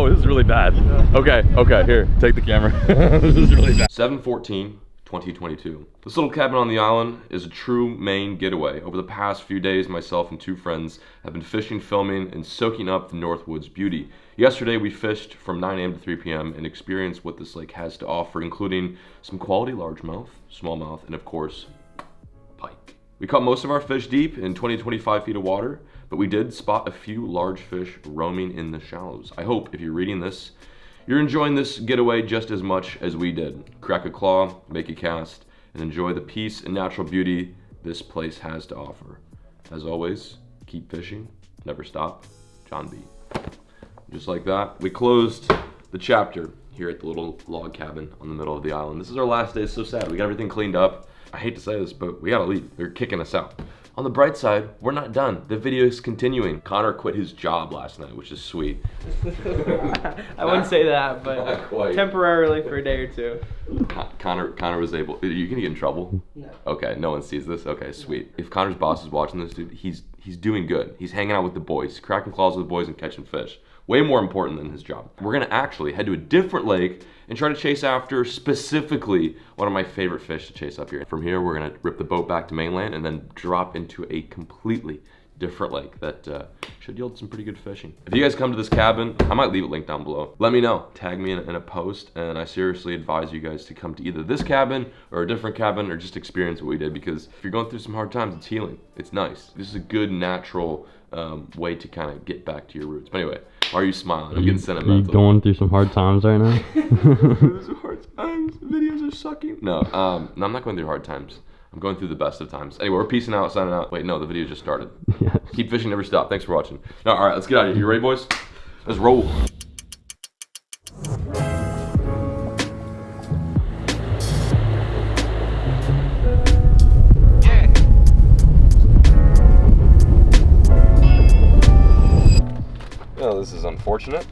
Oh, this is really bad. Okay, here, take the camera. This is really bad. 7/14/2022. This little cabin on the island is a true Maine getaway. Over the past few days, myself and two friends have been fishing, filming, and soaking up the Northwoods beauty. Yesterday, we fished from 9 a.m. to 3 p.m. and experienced what this lake has to offer, including some quality largemouth, smallmouth, and of course, pike. We caught most of our fish deep in 20-25 feet of water, but we did spot a few large fish roaming in the shallows. I hope, if you're reading this, you're enjoying this getaway just as much as we did. Crack a claw, make a cast, and enjoy the peace and natural beauty this place has to offer. As always, keep fishing, never stop. John B. Just like that, we closed the chapter here at the little log cabin on the middle of the island. This is our last day. It's so sad. We got everything cleaned up. I hate to say this, but we gotta leave. They're kicking us out. On the bright side, we're not done. The video is continuing. Connor quit his job last night, which is sweet. I wouldn't say that, but temporarily for a day or two. Connor was able. Are you gonna get in trouble? No. Okay, no one sees this. Okay, sweet. If Connor's boss is watching this, dude, he's doing good. He's hanging out with the boys, cracking claws with the boys and catching fish. Way more important than his job. We're gonna actually head to a different lake and try to chase after specifically one of my favorite fish to chase up here. From here, we're gonna rip the boat back to mainland and then drop into a completely different lake that should yield some pretty good fishing. If you guys come to this cabin, I might leave a link down below. Let me know, tag me in a post, and I seriously advise you guys to come to either this cabin or a different cabin or just experience what we did, because if you're going through some hard times, it's healing. It's nice. This is a good natural way to kind of get back to your roots. But anyway, why are you smiling? I'm getting sentimental. Are you going through some hard times right now? Those are hard times. Videos are sucking. No, no, I'm not going through hard times. I'm going through the best of times. Anyway, we're peacing out, signing out. Wait, no, the video just started. Yes. Keep fishing, never stop. Thanks for watching. No, all right, let's get out of here. You ready, boys? Let's roll. Oh, this is unfortunate.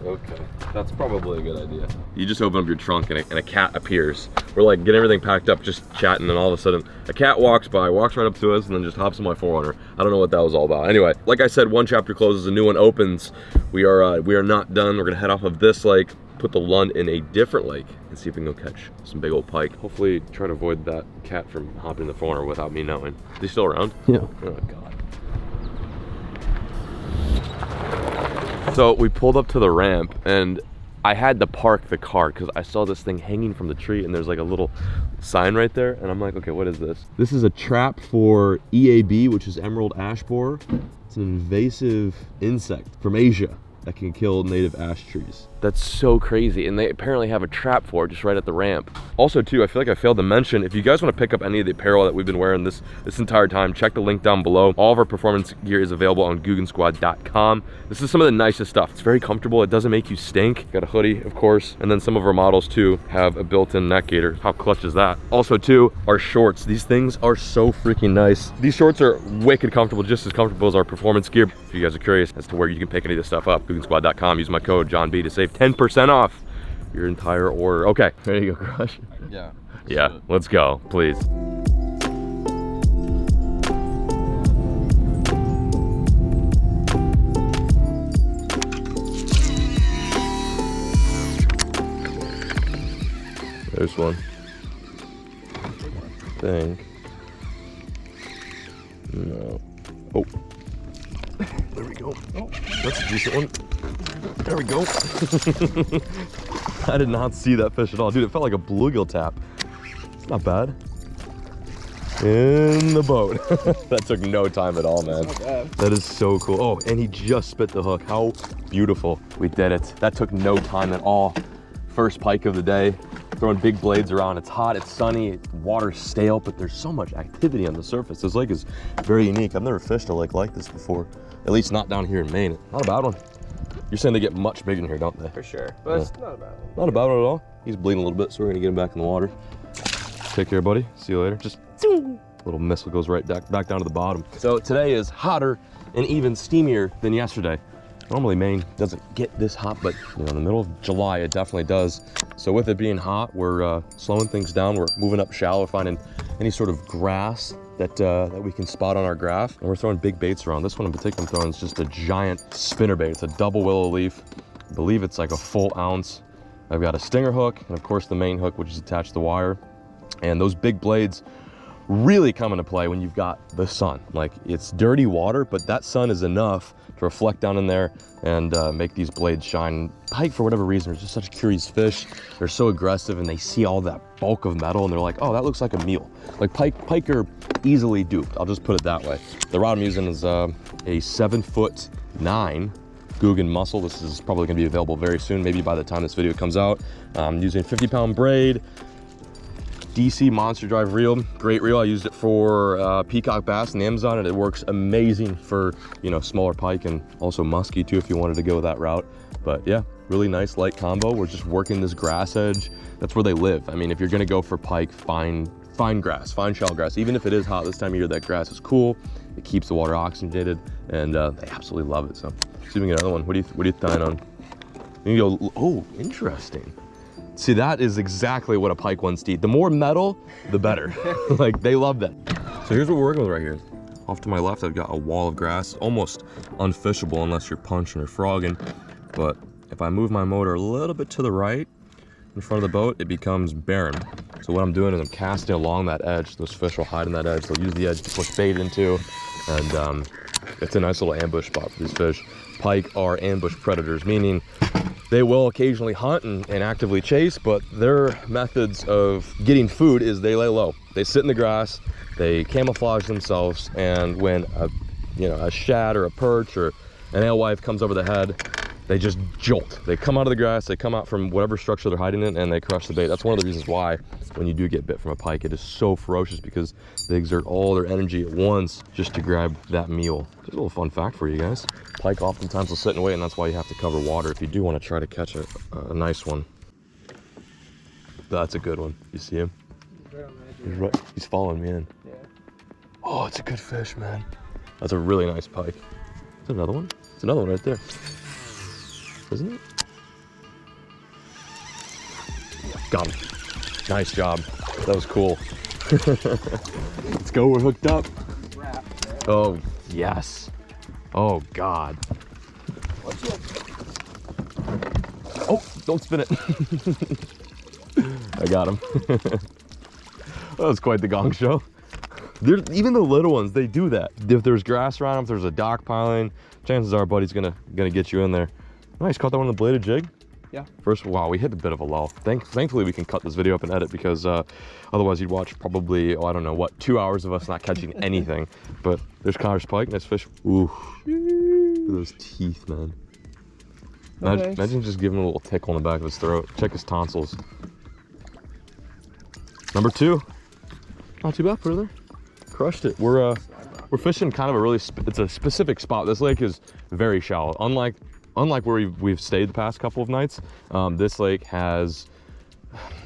Okay, that's probably a good idea. You just open up your trunk and a cat appears. We're like getting everything packed up, just chatting, and all of a sudden a cat walks by, walks right up to us, and then just hops in my 4Runner. I don't know what that was all about. Anyway, like I said, one chapter closes, a new one opens. We are not done. We're gonna head off of this lake, put the Lund in a different lake, and see if we can go catch some big old pike. Hopefully try to avoid that cat from hopping in the 4Runner without me knowing. Is he still around? Yeah. Oh God. So we pulled up to the ramp, and I had to park the car because I saw this thing hanging from the tree, and there's like a little sign right there, and I'm like, okay, what is this? This is a trap for EAB, which is emerald ash borer. It's an invasive insect from Asia that can kill native ash trees. That's so crazy, and they apparently have a trap for it just right at the ramp. Also too, I feel like I failed to mention, if you guys want to pick up any of the apparel that we've been wearing this entire time, check the link down below. All of our performance gear is available on googensquad.com. This is some of the nicest stuff. It's very comfortable. It doesn't make you stink. Got a hoodie, of course, and then some of our models too have a built-in neck gaiter. How clutch is that? Also too, our shorts. These things are so freaking nice. These shorts are wicked comfortable, just as comfortable as our performance gear. If you guys are curious as to where you can pick any of this stuff up, googensquad.com. Use my code John B to save 10% off your entire order. Okay, ready to go, Crush? Yeah. Yeah, let's go, please. There's one. I think. No. Oh. There we go. Oh, that's a decent one. There we go. I did not see that fish at all. Dude, it felt like a bluegill tap. It's not bad. In the boat. That took no time at all, man. Not bad. That is so cool. Oh, and he just spit the hook. How beautiful. We did it. That took no time at all. First pike of the day. Throwing big blades around. It's hot, it's sunny, water's stale, but there's so much activity on the surface. This lake is very unique. I've never fished a lake like this before. At least not down here in Maine. Not a bad one. You're saying they get much bigger in here, don't they? For sure, but it's not a bad one. Not a bad one at all. He's bleeding a little bit, so we're gonna get him back in the water. Take care, buddy. See you later. Just little missile goes right back down to the bottom. So today is hotter and even steamier than yesterday. Normally Maine doesn't get this hot, but in the middle of July, it definitely does. So with it being hot, we're slowing things down. We're moving up shallow, finding any sort of grass that we can spot on our graph. And we're throwing big baits around. This one in particular I'm throwing is just a giant spinner bait. It's a double willow leaf. I believe it's like a full ounce. I've got a stinger hook and of course the main hook, which is attached to the wire. And those big blades really come into play when you've got the sun. Like, it's dirty water, but that sun is enough to reflect down in there and make these blades shine. Pike, for whatever reason, are just such curious fish. They're so aggressive and they see all that bulk of metal and they're like, oh, that looks like a meal. Like pike are easily duped. I'll just put it that way. The rod I'm using is a 7'9" Guggen muscle. This is probably gonna be available very soon, maybe by the time this video comes out. I'm using a 50-pound braid, DC Monster Drive reel, great reel. I used it for peacock bass in the Amazon, and it works amazing for, you know, smaller pike and also muskie too if you wanted to go that route. But yeah, really nice light combo. We're just working this grass edge. That's where they live. I mean, if you're gonna go for pike, find grass, find shallow grass. Even if it is hot this time of year, that grass is cool. It keeps the water oxygenated, and they absolutely love it. So, see if we can get another one. What are you tying on? You go, oh, interesting. See, that is exactly what a pike wants to eat. The more metal, the better. Like, they love that. So here's what we're working with right here. Off to my left, I've got a wall of grass, almost unfishable unless you're punching or frogging. But if I move my motor a little bit to the right, in front of the boat, it becomes barren. So what I'm doing is I'm casting along that edge. Those fish will hide in that edge. They'll use the edge to push bait into. And it's a nice little ambush spot for these fish. Pike are ambush predators, meaning they will occasionally hunt and actively chase, but their methods of getting food is they lay low. They sit in the grass, they camouflage themselves, and when a shad or a perch or an alewife comes over the head, they just jolt. They come out of the grass, they come out from whatever structure they're hiding in, and they crush the bait. That's one of the reasons why when you do get bit from a pike, it is so ferocious, because they exert all their energy at once just to grab that meal. Just a little fun fact for you guys. Pike oftentimes will sit and wait, and that's why you have to cover water if you do want to try to catch a nice one. That's a good one. You see him? He's following me in. Yeah. Oh, it's a good fish, man. That's a really nice pike. Is another one? It's another one right there. Isn't it? Got him. Nice job. That was cool. Let's go, we're hooked up. Oh, yes. Oh, God. Oh, don't spin it. I got him. That was quite the gong show. Even the little ones, they do that. If there's grass around them, if there's a dock piling, chances are buddy's gonna get you in there. Nice, caught that one on the bladed jig. Yeah. First, wow, we hit a bit of a lull. Thankfully we can cut this video up and edit, because otherwise you'd watch probably, I don't know what, 2 hours of us not catching anything. But there's Connor's pike, nice fish. Ooh, look at those teeth, man. Imagine just giving him a little tickle in the back of his throat. Check his tonsils. Number 2. Not too bad, brother. Crushed it. We're fishing kind of a really, it's a specific spot. This lake is very shallow. Unlike where we've stayed the past couple of nights, this lake has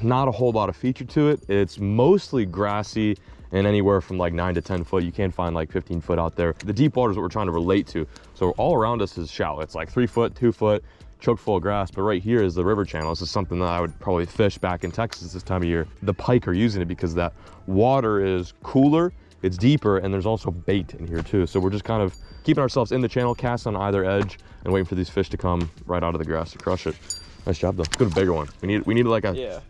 not a whole lot of feature to it. It's mostly grassy and anywhere from like 9 to 10 foot. You can find like 15 foot out there. The deep water is what we're trying to relate to. So all around us is shallow. It's like 3 foot, 2 foot, choke full of grass. But right here is the river channel. This is something that I would probably fish back in Texas this time of year. The pike are using it because that water is cooler, it's deeper, and there's also bait in here too. So we're just kind of keeping ourselves in the channel, cast on either edge, and waiting for these fish to come right out of the grass to crush it. Nice job though. Let's go to a bigger one. We need like a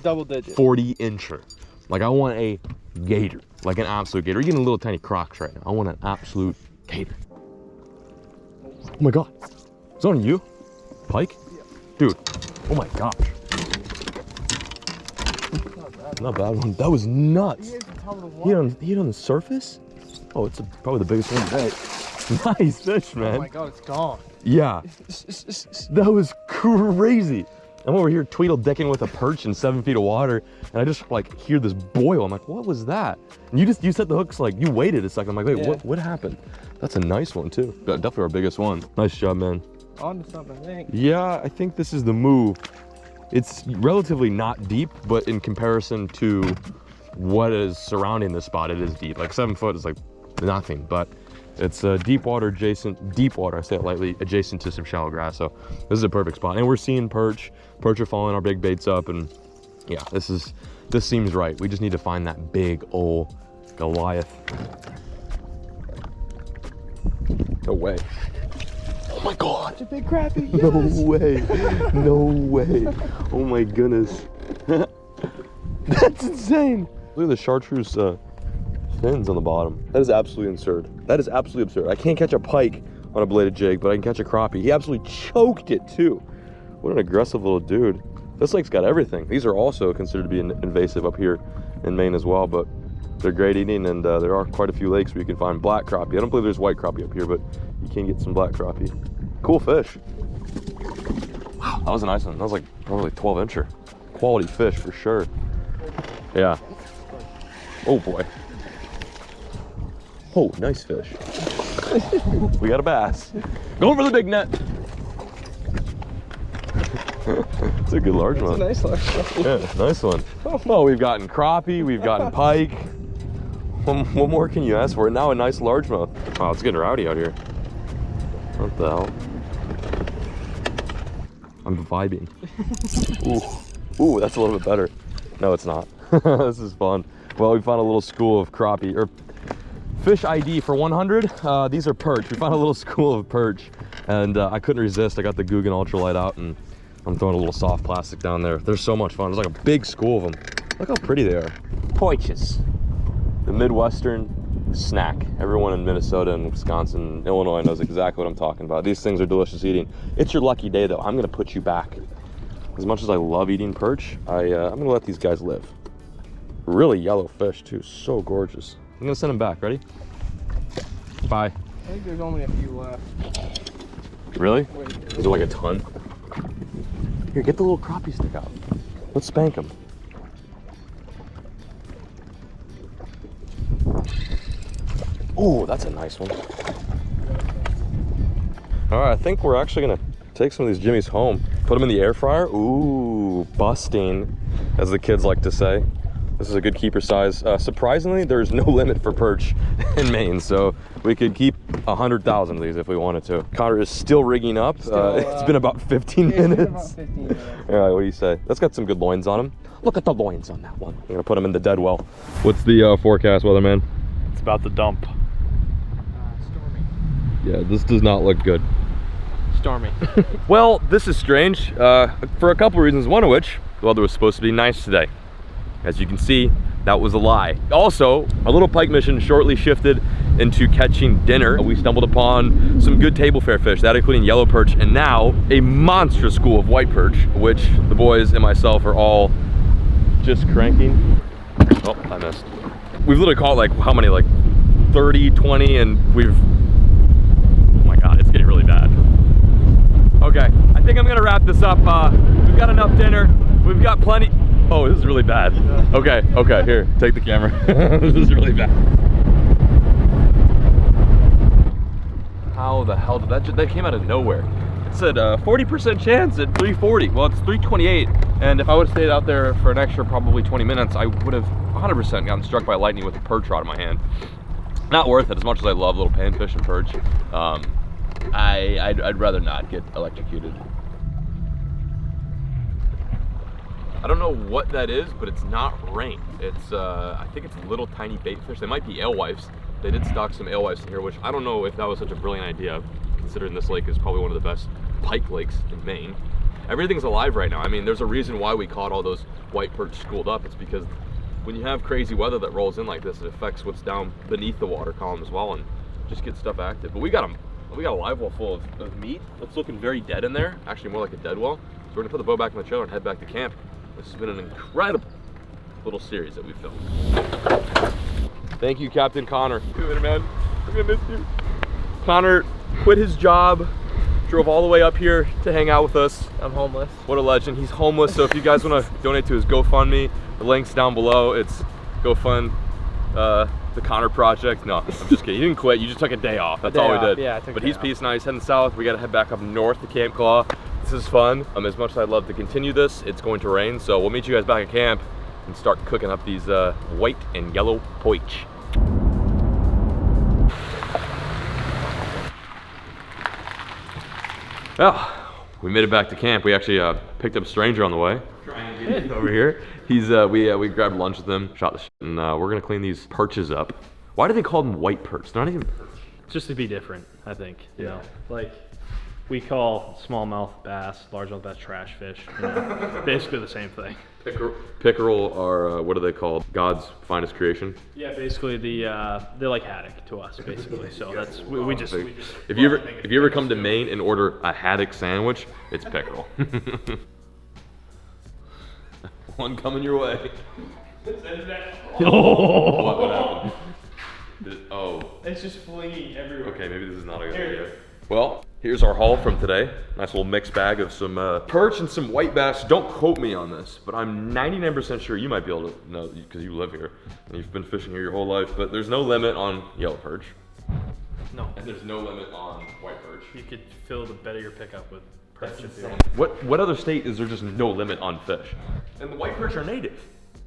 double digit 40-incher. Like I want a gator, like an absolute gator. You're getting little tiny crocs right now. I want an absolute gator. Oh my God, is that on you? Pike? Yeah. Dude, oh my gosh. Not bad one. That was nuts. He hit on the surface? Oh, it's probably the biggest one today. Nice fish, man. Oh my God, it's gone. Yeah. That was crazy. I'm over here tweedle decking with a perch in 7 feet of water, and I just like hear this boil. I'm like, what was that? And you set the hooks, like you waited a second. I'm like, wait, what happened? That's a nice one too. Definitely our biggest one. Nice job, man. On to something, I think. Yeah, I think this is the move. It's relatively not deep, but in comparison to what is surrounding this spot, it is deep. Like 7 foot is like nothing, but it's deep water adjacent, I say it lightly, adjacent to some shallow grass. So this is a perfect spot. And we're seeing perch are following our big baits up, and yeah, this seems right. We just need to find that big old Goliath. No way. Oh my god. It's a big crappie. Yes. No way. No way. Oh my goodness. That's insane. Look at the chartreuse fins on the bottom. That is absolutely absurd. That is absolutely absurd. I can't catch a pike on a bladed jig, but I can catch a crappie. He absolutely choked it too. What an aggressive little dude. This lake's got everything. These are also considered to be invasive up here in Maine as well, but they're great eating, and there are quite a few lakes where you can find black crappie. I don't believe there's white crappie up here, but you can get some black crappie. Cool fish. Wow, that was a nice one. That was like probably 12-incher. Quality fish for sure. Yeah. Oh boy. Oh, nice fish. We got a bass. Going for the big net. It's a good largemouth. It's a nice largemouth. Yeah, nice one. Oh, we've gotten crappie, we've gotten pike. What more can you ask for? Now a nice largemouth. Wow, it's getting rowdy out here. What the hell? I'm vibing. Ooh, that's a little bit better. No, it's not. This is fun. Well, we found a little school of crappie, or fish ID for 100. These are perch. We found a little school of perch, and I couldn't resist. I got the Guggen ultralight out, and I'm throwing a little soft plastic down there. They're so much fun. There's like a big school of them. Look how pretty they are. Poiches. The Midwestern snack. Everyone in Minnesota and Wisconsin, Illinois knows exactly what I'm talking about. These things are delicious eating. It's your lucky day though. I'm gonna put you back. As much as I love eating perch, I'm gonna let these guys live. Really yellow fish too, so gorgeous. I'm gonna send them back, ready? Bye. I think there's only a few left. Really? Is there like a ton? Here, get the little crappie stick out. Let's spank them. Oh, that's a nice one. All right, I think we're actually gonna take some of these jimmies home, put them in the air fryer. Ooh, busting, as the kids like to say. This is a good keeper size. Surprisingly, there's no limit for perch in Maine, so we could keep 100,000 of these if we wanted to. Connor is still rigging up. It's been about 15 minutes. About 15 minutes. All right, what do you say? That's got some good loins on him. Look at the loins on that one. I'm gonna put them in the dead well. What's the forecast, weatherman? It's about to dump. Stormy. Yeah, this does not look good. Stormy. Well, this is strange for a couple reasons, one of which the weather was supposed to be nice today. As you can see, that was a lie. Also, our little pike mission shortly shifted into catching dinner. We stumbled upon some good table fare fish, that including yellow perch, and now a monstrous school of white perch, which the boys and myself are all just cranking. Oh, I missed. We've literally caught like, how many, like 30, 20, and we've, oh my God, it's getting really bad. Okay, I think I'm gonna wrap this up. We've got enough dinner. We've got plenty. Oh, this is really bad. Okay, here, take the camera. This is really bad. How the hell did that came out of nowhere. It said 40% chance at 340. Well, it's 328. And if I would have stayed out there for an extra probably 20 minutes, I would have 100% gotten struck by lightning with a perch rod in my hand. Not worth it, as much as I love little panfish and perch. I'd rather not get electrocuted. I don't know what that is, but it's not rain. It's, I think it's little tiny bait fish. They might be alewives. They did stock some alewives in here, which I don't know if that was such a brilliant idea, considering this lake is probably one of the best pike lakes in Maine. Everything's alive right now. I mean, there's a reason why we caught all those white perch schooled up. It's because when you have crazy weather that rolls in like this, it affects what's down beneath the water column as well, and just gets stuff active. But we got a live well full of meat. It's looking very dead in there, actually more like a dead well. So we're gonna put the boat back in the trailer and head back to camp. This has been an incredible little series that we filmed. Thank you, Captain Connor. Good, man. I'm gonna miss you. Connor quit his job, drove all the way up here to hang out with us. I'm homeless. What a legend. He's homeless, so if you guys want to donate to his GoFundMe, the link's down below. It's GoFund the Connor Project. No, I'm just kidding. He didn't quit. You just took a day off. That's all we did. Yeah, I took but a he's day peace now. He's heading south. We got to head back up north to Camp Claw. This is fun. As much as I'd love to continue this, it's going to rain, so we'll meet you guys back at camp and start cooking up these white and yellow poich. Well, we made it back to camp. We actually picked up a stranger on the way. over here. He's we grabbed lunch with him, shot the shit, and we're gonna clean these perches up. Why do they call them white perch? They're not even perch. Just to be different, I think. You know, like we call smallmouth bass, largemouth bass trash fish. You know, basically the same thing. Pickerel are what are they called? God's finest creation. Yeah, basically they're like haddock to us, basically. So that's we just. If you ever come to Maine and order a haddock sandwich, it's pickerel. One coming your way. What happened? It's just flinging everywhere. Okay, maybe this is not a good idea. Well, here's our haul from today. Nice little mixed bag of some perch and some white bass. Don't quote me on this, but I'm 99% sure you might be able to know because you live here and you've been fishing here your whole life. But there's no limit on yellow perch. No. And there's no limit on white perch. You could fill the bed of your pickup with perch if you want. What other state is there just no limit on fish? And the white perch are native.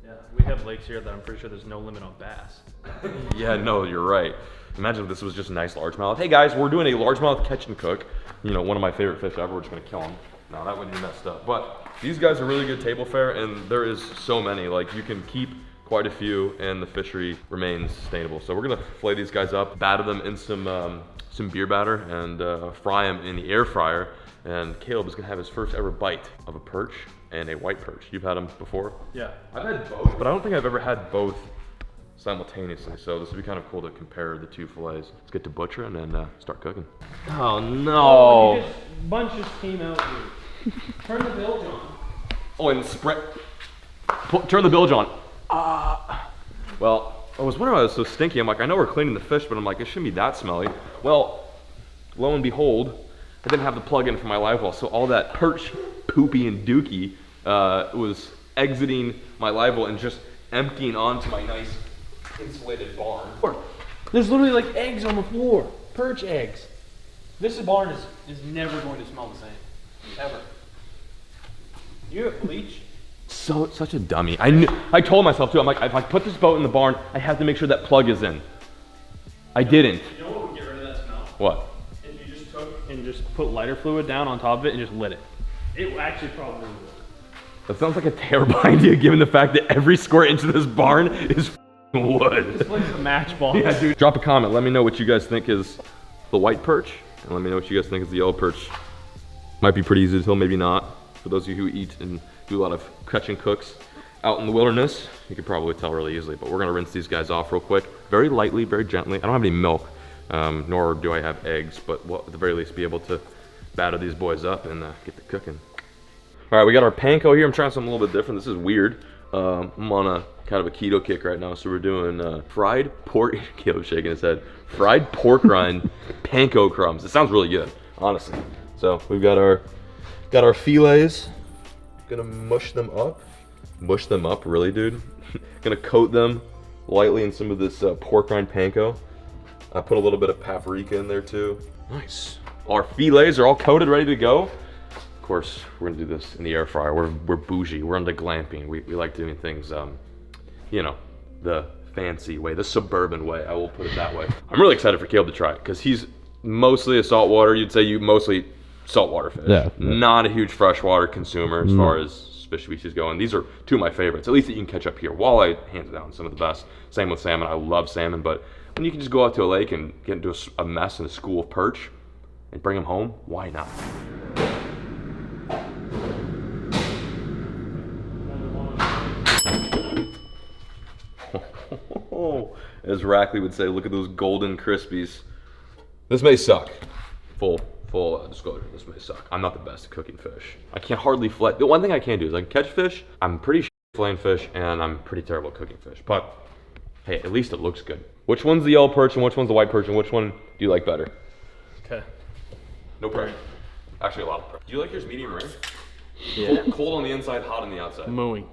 Yeah, we have lakes here that I'm pretty sure there's no limit on bass. Yeah, no, you're right. Imagine if this was just a nice largemouth. Hey guys, we're doing a largemouth catch and cook. You know, one of my favorite fish ever. We're just gonna kill them. No, that would be messed up. But these guys are really good table fare, and there is so many. Like, you can keep quite a few, and the fishery remains sustainable. So we're gonna fillet these guys up, batter them in some beer batter, and fry them in the air fryer. And Caleb is gonna have his first ever bite of a perch and a white perch. You've had them before? Yeah. I've had both, but I don't think I've ever had both simultaneously, so this would be kind of cool to compare the two fillets. Let's get to butchering and start cooking. Oh no! Bunch just came out here. Turn the bilge on. Oh, and spread. Turn the bilge on. Well, I was wondering why it was so stinky. I'm like, I know we're cleaning the fish, but I'm like, it shouldn't be that smelly. Well, lo and behold, I didn't have the plug-in for my live well, so all that perch poopy and dookie was exiting my live well and just emptying onto my nice insulated barn. There's literally like eggs on the floor. Perch eggs. This barn is never going to smell the same. Ever. You have bleach? Such a dummy. I told myself too, I'm like, if I put this boat in the barn, I have to make sure that plug is in. I didn't. You know what would get rid of that smell? What? If you just took and just put lighter fluid down on top of it and just lit it. It actually probably would. That sounds like a terrible idea given the fact that every square inch of this barn is wood. It's like a matchbox. Yeah, dude. Drop a comment. Let me know what you guys think is the white perch, and let me know what you guys think is the yellow perch. Might be pretty easy to tell, maybe not. For those of you who eat and do a lot of catch and cooks out in the wilderness, you could probably tell really easily. But we're gonna rinse these guys off real quick, very lightly, very gently. I don't have any milk, nor do I have eggs, but we'll at the very least be able to batter these boys up and get the cooking. All right, we got our panko here. I'm trying something a little bit different. This is weird. I'm on a kind of a keto kick right now, so we're doing fried pork. Caleb's shaking his head. Fried pork rind panko crumbs. It sounds really good, honestly. So we've got our fillets. Gonna mush them up. Mush them up, really, dude. Gonna coat them lightly in some of this pork rind panko. I put a little bit of paprika in there too. Nice. Our fillets are all coated, ready to go. Of course, we're gonna do this in the air fryer. We're bougie. We're into glamping. We like doing things, you know, the fancy way, the suburban way. I will put it that way. I'm really excited for Caleb to try it because he's mostly a saltwater. You'd say you mostly saltwater fish. Yeah. Not a huge freshwater consumer as far as fish species go. And these are two of my favorites, at least that you can catch up here. Walleye, hands down, some of the best. Same with salmon. I love salmon, but when you can just go out to a lake and get into a mess in a school of perch and bring them home, why not? As Rackley would say, look at those golden crispies. This may suck. Full disclosure, this may suck. I'm not the best at cooking fish. I can't hardly fillet. The one thing I can do is I can catch fish. I'm pretty filleting fish, and I'm pretty terrible at cooking fish. But hey, at least it looks good. Which one's the yellow perch and which one's the white perch and which one do you like better? Okay. No pressure. Actually, a lot of pressure. Do you like yours medium rare? Yeah. Cold on the inside, hot on the outside. Mooing.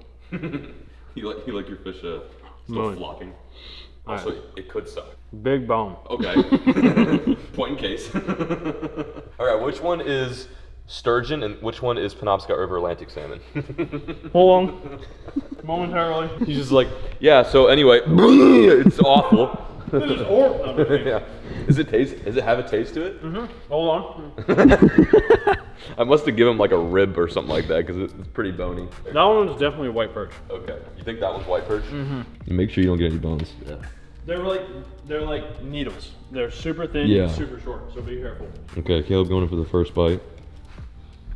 You like your fish still Mooing. flopping. Also, it could suck. Big bone. Okay. Point in case. All right, which one is sturgeon and which one is Penobscot River Atlantic salmon? Hold on. Momentarily. He's just like, yeah, so anyway, it's awful. This is horrible. Yeah. Does it have a taste to it? Mm-hmm. Hold on. I must have given him like a rib or something like that because it's pretty bony. That one's definitely a white perch. Okay. You think that one's white perch? Mm-hmm. You make sure you don't get any bones. Yeah. They're like needles. They're super thin Yeah. and super short, so be careful. Okay, Caleb going in for the first bite.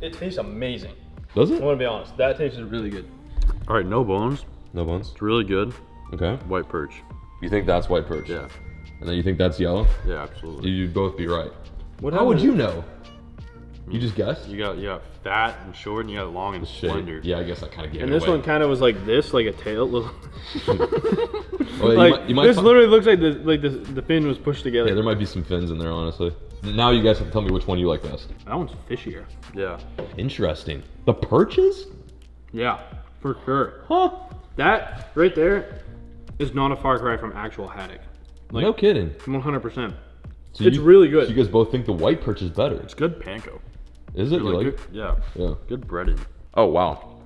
It tastes amazing. Does I'm it? gonna be honest. That tastes really good. All right, no bones. No bones. It's really good. Okay. White perch. You think that's white perch? Yeah. And then you think that's yellow? Yeah, absolutely. You'd both be right. What How would you know? You just guessed? You got fat and short, and you got long and slender. Yeah, I guess I kind of gave And it this away. one kind of was like this, like a tail. Little. Oh, yeah, Like you might this literally looks like the fin was pushed together. Yeah, there might be some fins in there, honestly. Now you guys have to tell me which one you like best. That one's fishier. Yeah. Interesting. The perches? Yeah, for sure. Huh? That right there is not a far cry from actual haddock. Like, No kidding. 100%. So It's really good. So you guys both think the white perch is better? It's good panko. Is it? You like it? Yeah. Yeah. Good breaded. Oh, wow.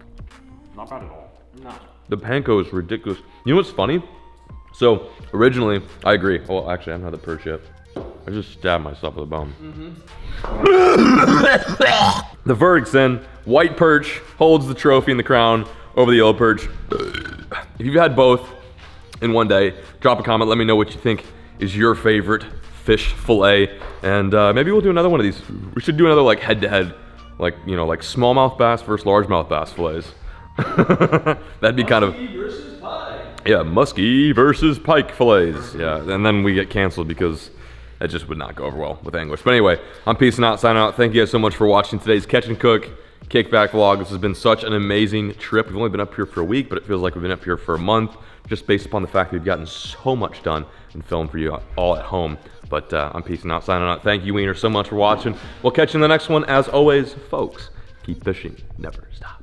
Not bad at all. No. The panko is ridiculous. You know what's funny? So, originally, I agree. Well, actually, I haven't had the perch yet. I just stabbed myself with a bone. The verdict's in. White perch holds the trophy and the crown over the yellow perch. If you've had both in one day, drop a comment. Let me know what you think is your favorite fish fillet. And maybe we'll do another one of these. We should do another like head-to-head, like, you know, like smallmouth bass versus largemouth bass fillets. That'd be kind of... Yeah, muskie versus pike fillets. Yeah, and then we get canceled because that just would not go over well with anglers. But anyway, I'm peacing out, signing out. Thank you guys so much for watching today's Catch and Cook Kickback vlog. This has been such an amazing trip. We've only been up here for a week, but it feels like we've been up here for a month, just based upon the fact that we've gotten so much done and filmed for you all at home. But I'm peacing out, signing out. Thank you, Wiener, so much for watching. We'll catch you in the next one. As always, folks, keep fishing, never stop.